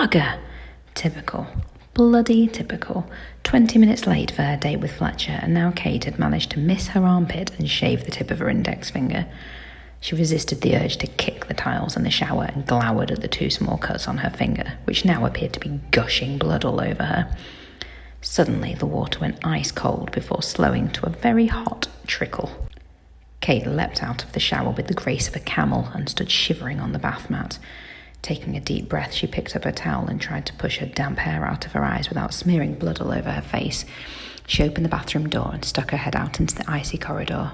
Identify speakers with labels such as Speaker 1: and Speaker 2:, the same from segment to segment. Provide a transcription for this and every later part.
Speaker 1: bugger! Typical. Bloody typical. 20 minutes late for her date with Fletcher, and now Kate had managed to miss her armpit and shave the tip of her index finger. She resisted the urge to kick the tiles in the shower and glowered at the 2 small cuts on her finger, which now appeared to be gushing blood all over her. Suddenly, the water went ice cold before slowing to a very hot trickle. Kate leapt out of the shower with the grace of a camel and stood shivering on the bath mat. Taking a deep breath, she picked up a towel and tried to push her damp hair out of her eyes without smearing blood all over her face. She opened the bathroom door and stuck her head out into the icy corridor.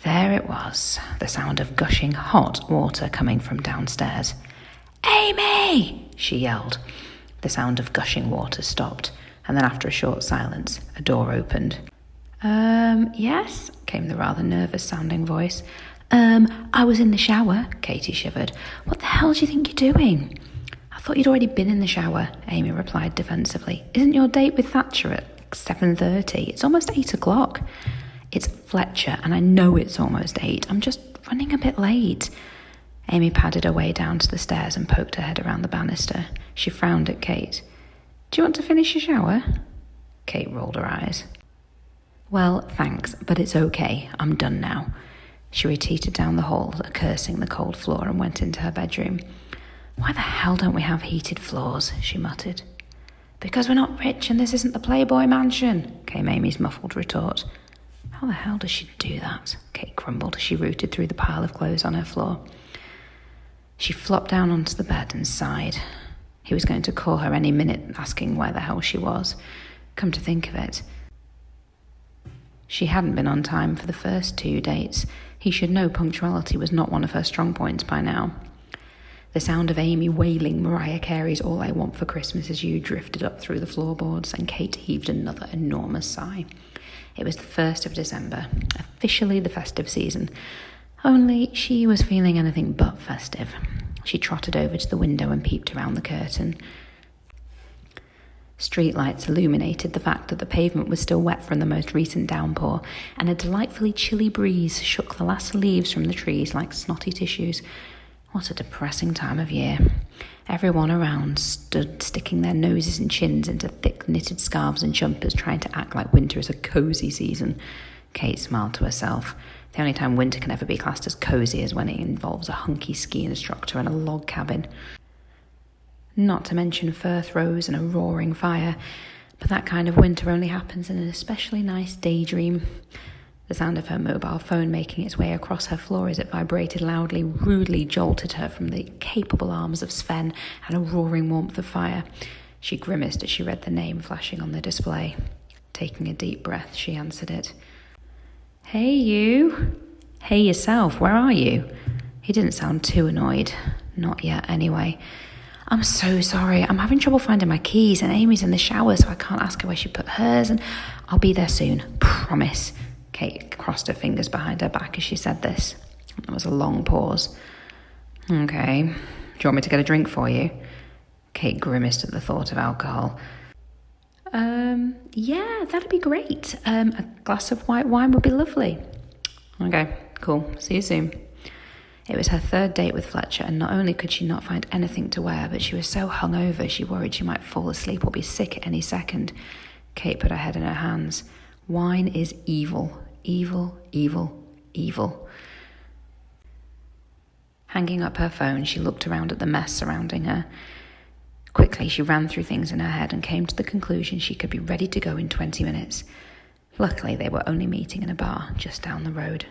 Speaker 1: There it was, the sound of gushing hot water coming from downstairs. "Amy!" she yelled. The sound of gushing water stopped, and then after a short silence, a door opened. Yes?" came the rather nervous-sounding voice. I was in the shower," Katie shivered. "What the hell do you think you're doing?" "I thought you'd already been in the shower," Amy replied defensively. "Isn't your date with Thatcher at 7:30? It's almost 8 o'clock. "It's Fletcher, and I know it's almost 8. I'm just running a bit late." Amy padded her way down to the stairs and poked her head around the banister. She frowned at Kate. "Do you want to finish your shower?" Kate rolled her eyes. "Well, thanks, but it's okay. I'm done now." She retreated down the hall, cursing the cold floor, and went into her bedroom. "Why the hell don't we have heated floors?" she muttered. "Because we're not rich and this isn't the Playboy Mansion," came Amy's muffled retort. "How the hell does she do that?" Kate grumbled as she rooted through the pile of clothes on her floor. She flopped down onto the bed and sighed. He was going to call her any minute, asking where the hell she was. Come to think of it, she hadn't been on time for the first 2 dates. He should know punctuality was not one of her strong points by now. The sound of Amy wailing Mariah Carey's "All I Want for Christmas Is You" drifted up through the floorboards, and Kate heaved another enormous sigh. It was the 1st of December, officially the festive season. Only she was feeling anything but festive. She trotted over to the window and peeped around the curtain. Streetlights illuminated the fact that the pavement was still wet from the most recent downpour, and a delightfully chilly breeze shook the last leaves from the trees like snotty tissues. What a depressing time of year. Everyone around stood sticking their noses and chins into thick knitted scarves and jumpers, trying to act like winter is a cosy season. Kate smiled to herself. The only time winter can ever be classed as cosy is when it involves a hunky ski instructor and a log cabin. Not to mention fir throws and a roaring fire, but that kind of winter only happens in an especially nice daydream. The sound of her mobile phone making its way across her floor as it vibrated loudly rudely jolted her from the capable arms of Sven and a roaring warmth of fire. She grimaced as she read the name flashing on the display. Taking a deep breath, she answered it. "Hey, you." "Hey, yourself, where are you?" He didn't sound too annoyed. Not yet, anyway. "I'm so sorry. I'm having trouble finding my keys, and Amy's in the shower, so I can't ask her where she put hers, and I'll be there soon. Promise." Kate crossed her fingers behind her back as she said this. There was a long pause. "Okay. Do you want me to get a drink for you?" Kate grimaced at the thought of alcohol. Yeah, that'd be great. A glass of white wine would be lovely." "Okay, cool. See you soon." It was her 3rd date with Fletcher, and not only could she not find anything to wear, but she was so hungover she worried she might fall asleep or be sick at any second. Kate put her head in her hands. Wine is evil. Evil, evil, evil. Hanging up her phone, she looked around at the mess surrounding her. Quickly, she ran through things in her head and came to the conclusion she could be ready to go in 20 minutes. Luckily, they were only meeting in a bar just down the road.